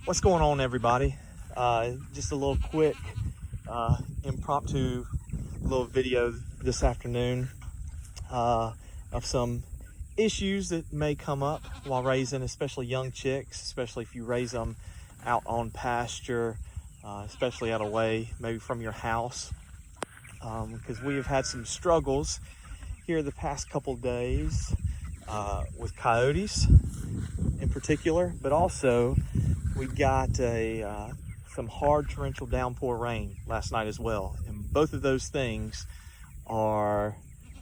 What's going on, everybody? Just a little quick impromptu little video this afternoon of some issues that may come up while raising, especially young chicks, especially if you raise them out on pasture, especially out away maybe from your house, because we have had some struggles here the past couple days with coyotes in particular, but also we got some hard torrential downpour rain last night as well, and both of those things are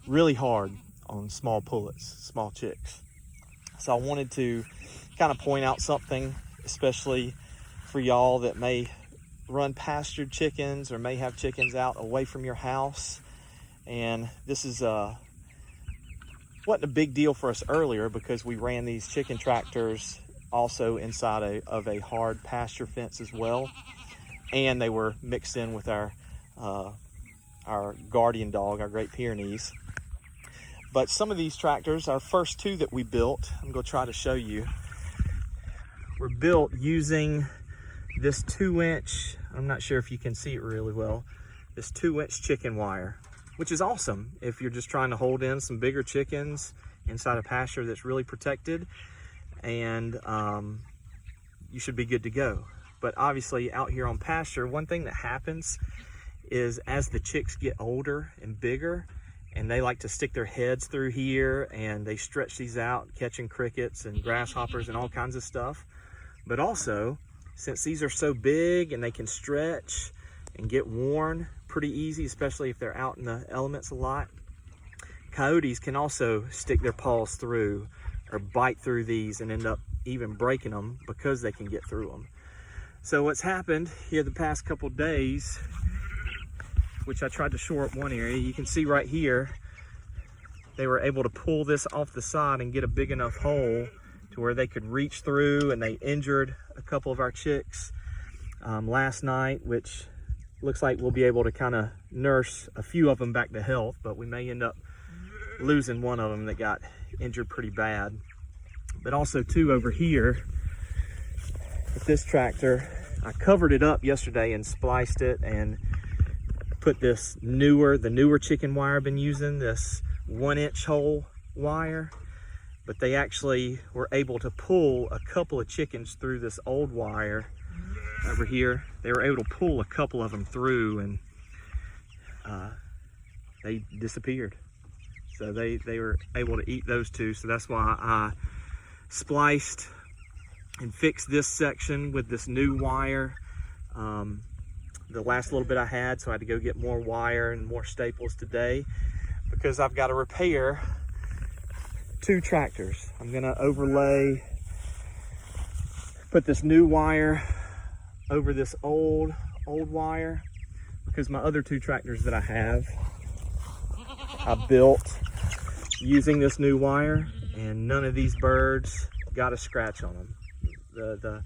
really hard on small pullets, small chicks. So I wanted to kind of point out something, especially for y'all that may run pastured chickens or may have chickens out away from your house. And this is wasn't a big deal for us earlier because we ran these chicken tractors also inside of a hard pasture fence as well, and they were mixed in with our guardian dog, our Great Pyrenees. But some of these tractors, our first two that we built, I'm going to try to show you, were built using this 2-inch, I'm not sure if you can see it really well, this 2-inch chicken wire, which is awesome if you're just trying to hold in some bigger chickens inside a pasture that's really protected, and you should be good to go. But obviously out here on pasture, one thing that happens is as the chicks get older and bigger, and they like to stick their heads through here and they stretch these out, catching crickets and grasshoppers and all kinds of stuff. But also, since these are so big and they can stretch and get worn pretty easy, especially if they're out in the elements a lot, coyotes can also stick their paws through or bite through these and end up even breaking them because they can get through them. So what's happened here the past couple days, which I tried to shore up one area, you can see right here, they were able to pull this off the side and get a big enough hole to where they could reach through, and they injured a couple of our chicks last night, which looks like we'll be able to kind of nurse a few of them back to health, but we may end up losing one of them that got injured pretty bad. But also too, over here with this tractor, I covered it up yesterday and spliced it and put this the newer chicken wire I've been using, this 1-inch hole wire, but they actually were able to pull a couple of chickens through this old wire over here. They were able to pull a couple of them through, and they disappeared. So they were able to eat those two. So that's why I spliced and fixed this section with this new wire. The last little bit I had, so I had to go get more wire and more staples today because I've got to repair 2 tractors. I'm gonna put this new wire over this old wire because my other 2 tractors that I built using this new wire, and none of these birds got a scratch on them. The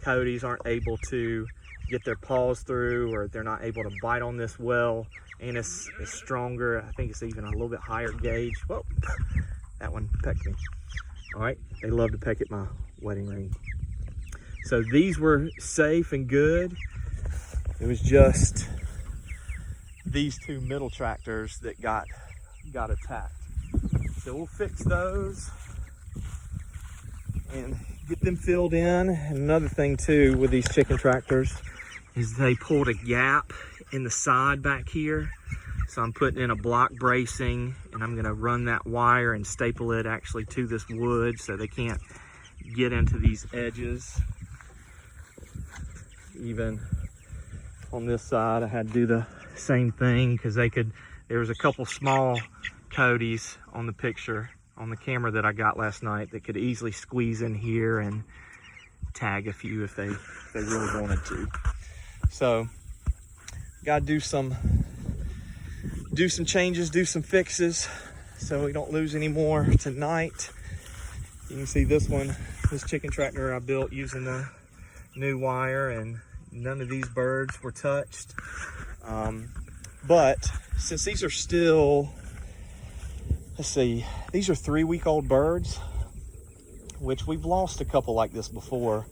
coyotes aren't able to get their paws through, or they're not able to bite on this well, and it's stronger. I think it's even a little bit higher gauge. Whoa, that one pecked me. All right, they love to peck at my wedding ring. So these were safe and good. It was just these 2 middle tractors that got attacked. So we'll fix those and get them filled in. And another thing too with these chicken tractors is they pulled a gap in the side back here. So I'm putting in a block bracing, and I'm gonna run that wire and staple it actually to this wood so they can't get into these edges. Even on this side, I had to do the same thing because there was a couple small coyotes on the picture, on the camera that I got last night, that could easily squeeze in here and tag a few if they really wanted to. So, gotta do some changes, do some fixes so we don't lose any more tonight. You can see this chicken tractor I built using the new wire, and none of these birds were touched. But since these are still, let's see, these are 3-week-old birds, which we've lost a couple like this before.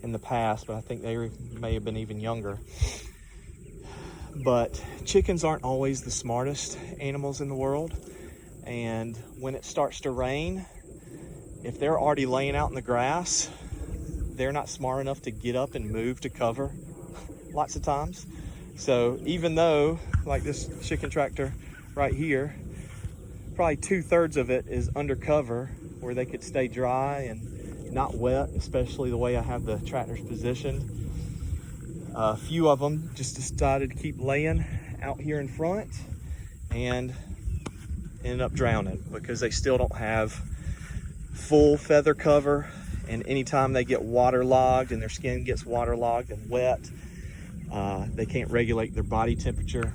in the past, but I think they may have been even younger. But chickens aren't always the smartest animals in the world. And when it starts to rain, if they're already laying out in the grass, they're not smart enough to get up and move to cover lots of times. So even though, like this chicken tractor right here, probably 2/3 of it is under cover where they could stay dry and not wet, especially the way I have the tractors positioned. A few of them just decided to keep laying out here in front and ended up drowning because they still don't have full feather cover, and anytime they get waterlogged and their skin gets waterlogged and wet, they can't regulate their body temperature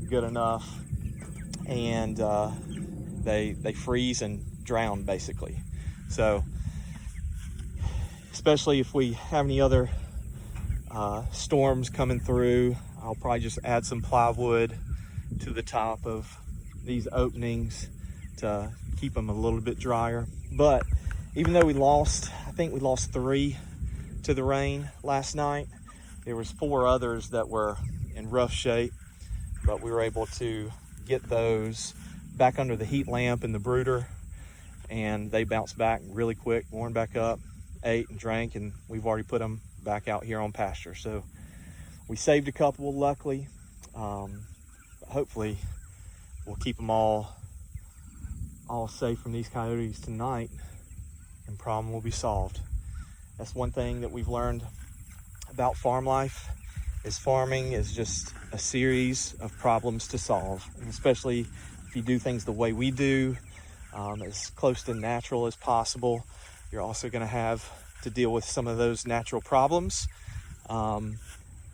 good enough, and they freeze and drown basically. So especially if we have any other storms coming through, I'll probably just add some plywood to the top of these openings to keep them a little bit drier. But even though I think we lost 3 to the rain last night, there was 4 others that were in rough shape, but we were able to get those back under the heat lamp in the brooder, and they bounced back really quick, warmed back up, ate and drank, and we've already put them back out here on pasture. So we saved a couple, luckily. Hopefully we'll keep them all safe from these coyotes tonight, and problem will be solved. That's one thing that we've learned about farm life, is farming is just a series of problems to solve, and especially if you do things the way we do, as close to natural as possible, you're also going to have to deal with some of those natural problems,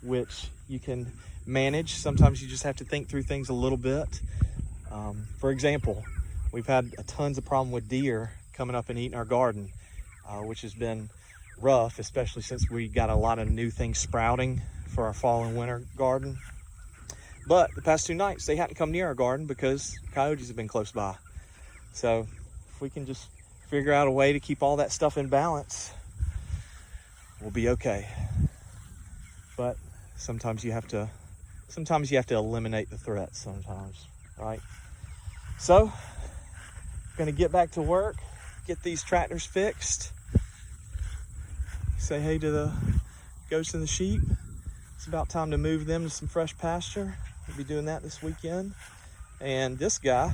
which you can manage. Sometimes you just have to think through things a little bit. For example, we've had tons of problem with deer coming up and eating our garden, which has been rough, especially since we got a lot of new things sprouting for our fall and winter garden. But the past 2 nights, they hadn't come near our garden because coyotes have been close by. So if we can just figure out a way to keep all that stuff in balance, we'll be okay. But sometimes you have to eliminate the threats sometimes, right? So gonna get back to work, get these tractors fixed, say hey to the goats and the sheep. It's about time to move them to some fresh pasture. We'll be doing that this weekend. And this guy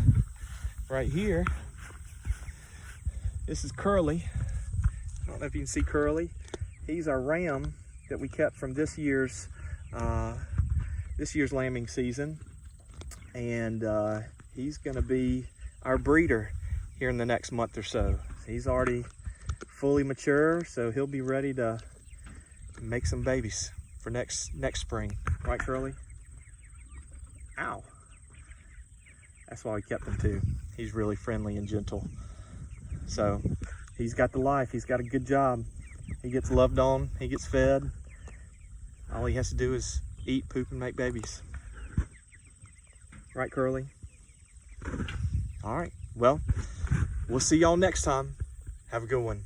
right here, this is Curly. I don't know if you can see Curly. He's our ram that we kept from this year's lambing season, and he's going to be our breeder here in the next month or so. He's already fully mature, so he'll be ready to make some babies for next spring, right, Curly? Ow! That's why we kept him too. He's really friendly and gentle. So he's got the life. He's got a good job. He gets loved on. He gets fed. All he has to do is eat, poop, and make babies. Right, Curly? All right. Well, we'll see y'all next time. Have a good one.